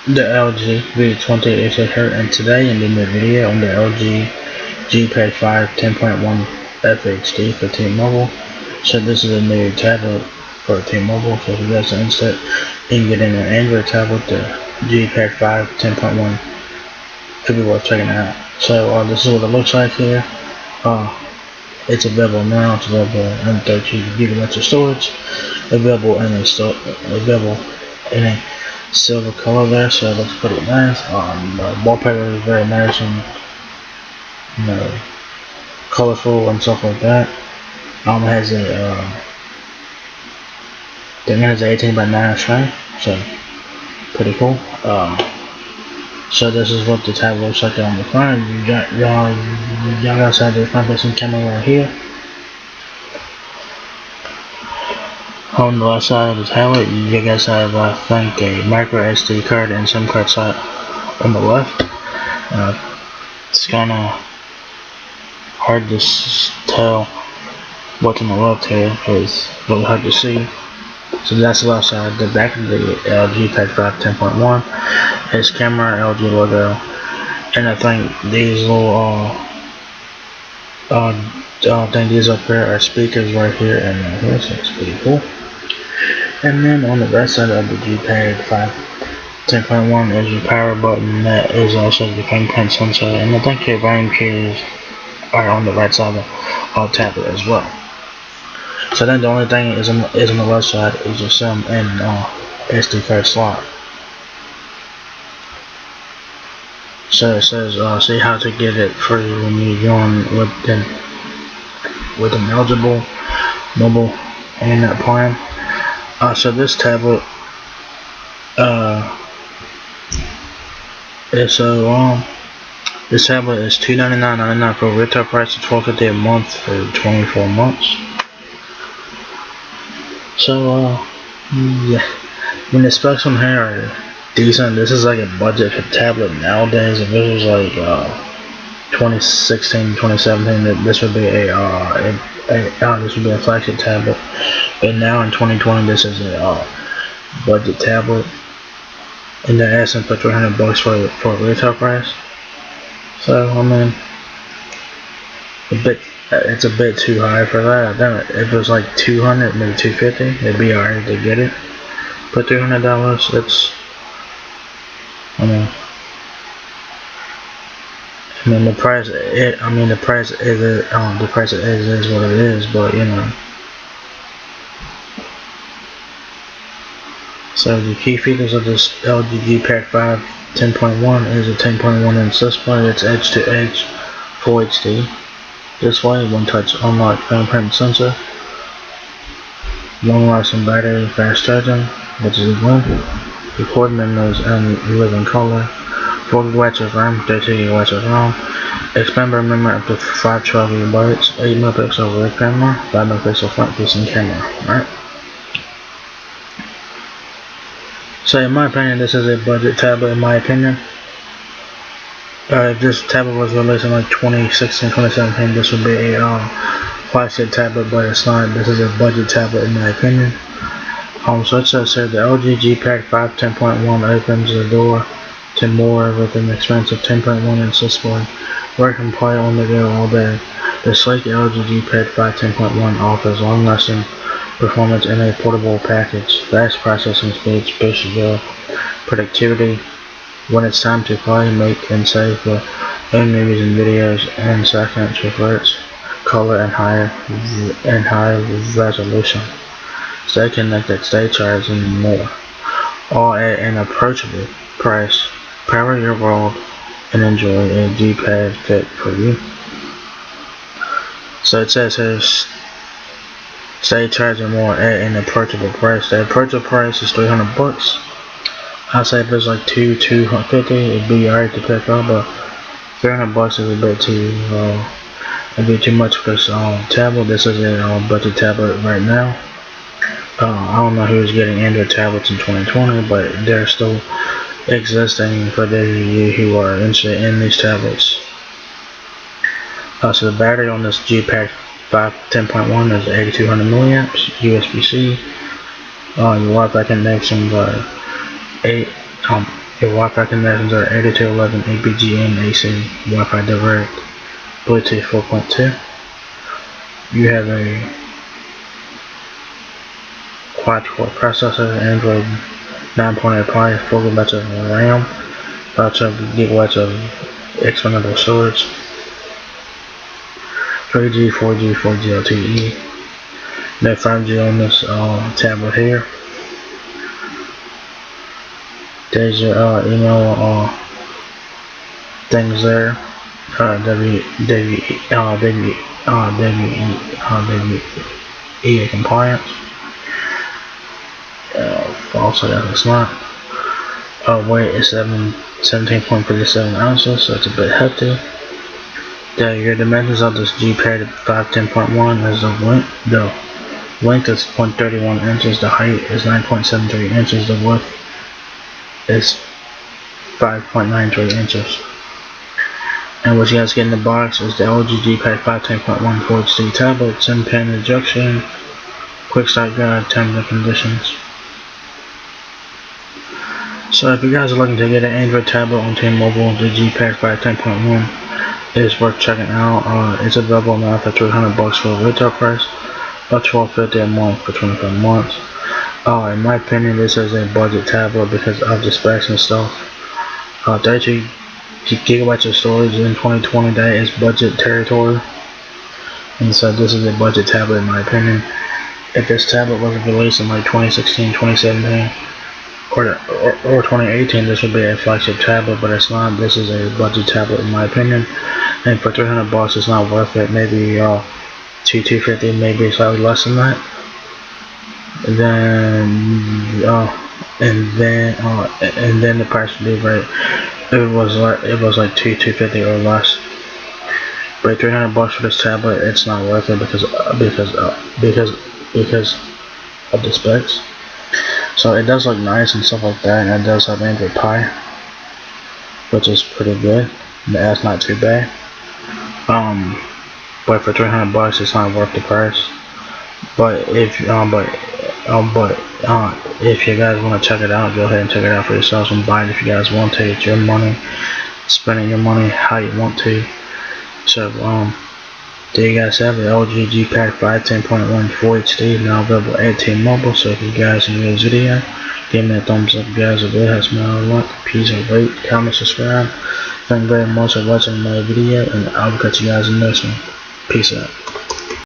the LG V20 and today I'm doing a video on the LG G-Pad 5 10.1 fhd for T-Mobile. So this is a new tablet for T-Mobile, so if you guys are interested, you can get in an Android tablet, the G-Pad 5 10.1. Could be worth checking out. So this is what it looks like here. It's available now. It's available in 32 gigabytes of storage. Available in a silver color there, so it looks pretty nice. The wallpaper is very nice and colorful and stuff like that. It has the is 18 by 9 screen, so pretty cool. So this is what the tablet looks like on the front. Y'all guys have the front facing camera right here. On the left side of the tablet, you guys have, I think, a micro SD card and SIM card slot on the left. It's kind of hard to tell what's on the left here because it's really hard to see. So that's the left side. The back of the LG Pad 5 10.1 is camera, LG logo, and I think these little these up here are speakers right here and right here, so it's pretty cool. And then on the right side of the G-Pad 5 10.1 is your power button. That is also the fingerprint sensor, and I think your volume keys are on the right side of the tablet as well. So then the only thing is on the left side is your SIM and SD card slot. So it says see how to get it free when you join with an eligible mobile internet plan. So this tablet this tablet is $299.99 for a retail price of $12.50 a month for 24 months. So yeah, when the specs on here are decent. This is like a budget tablet nowadays. If it was like 2016, 2017, this would be a flagship tablet. But now in 2020, this is a budget tablet, and they're asking for $300 for a retail price. So I mean, it's a bit too high for that. If it was like 200, maybe 250, it'd be alright to get it. But $300, it's the price is what it is, but So the key features of this LG G-Pad 5 10.1 is a 10.1 inch display. It's edge to edge Full HD display, one touch unlock fingerprint sensor, long lasting battery, fast charging, which is a win. Record memories and living color, 4 GB of RAM, 32 GB of RAM, expandable memory up to 512 GB, 8 megapixel rear camera, 5 megapixel front facing camera. Alright. So in my opinion, this is a budget tablet. In my opinion, if this tablet was released in like 2016, 2017, this would be a flagship tablet, but it's not. This is a budget tablet in my opinion. So it says here the LG G-Pad 5 10.1 opens the door to more with an expensive 10.1 inch display. Work and play on the go all day. The sleek LG G-Pad 5 10.1 offers long-lasting performance in a portable package, fast processing speeds, boosts your productivity when it's time to play, make, and save your own movies and videos in seconds with rich color and higher resolution. Stay connected, stay charged, and more. All at an approachable price. Power your world and enjoy a G-Pad fit for you. So it says here, stay charged and more at an approachable price. The approachable price is $300. I'd say if it's like $250, it'd be alright to pick up, but $300 is a bit too much for this tablet. This is a budget tablet right now. I don't know who's getting Android tablets in 2020, but they're still existing for those of you who are interested in these tablets. So the battery on this G-Pad 5 10.1 is 8200 milliamps, USB-C. Your Wi-Fi connection by Your Wi-Fi connections are 802.11 ABGN AC, Wi-Fi Direct, Bluetooth 4.2. You have a quad-core processor, Android 9.8 Pie, 4 GB of RAM, 5 GB of expandable storage, 3G, 4G, 4G LTE. No 5G on this tablet here. There's your email things there. WE compliance. False, I guess it's not. Weight is 17.57 ounces, so it's a bit hefty. Your dimensions of this G-pad 510.1 is the length is 0.31 inches, the height is 9.73 inches, the width is 5.93 inches. And what you guys get in the box is the LG G-pad 510.1 Full HD tablet, 10-pin injection, quick start guide, terms and conditions. So if you guys are looking to get an Android tablet on T-Mobile, the G-pad 510.1 is worth checking out. It's available now for $300 for a retail price, about $12.50 a month for 25 months. In my opinion, this is a budget tablet because of the specs and stuff. 32 gigabytes of storage in 2020, that is budget territory. And so this is a budget tablet in my opinion. If this tablet was released in like 2016, 2017, or 2018, this would be a flagship tablet, but it's not. This is a budget tablet in my opinion, and for $300 it's not worth it. Maybe $250, maybe slightly less than that. And then the price would be right. It was like $250 or less. But $300 for this tablet, it's not worth it because of the specs. So it does look nice and stuff like that, and it does have Android Pie, which is pretty good. That's not too bad. But for $300, it's not worth the price. But if you guys want to check it out, go ahead and check it out for yourselves and buy it if you guys want to. It's your money, spending your money how you want to. So there you guys have it, LG G-pad 510.1 Full HD, now available at T-Mobile. So if you guys enjoyed this video, give me a thumbs up. If you guys are good, have smile, like, please rate, comment, subscribe. Thank you very much for watching my video, and I'll catch you guys in the next one. Peace out.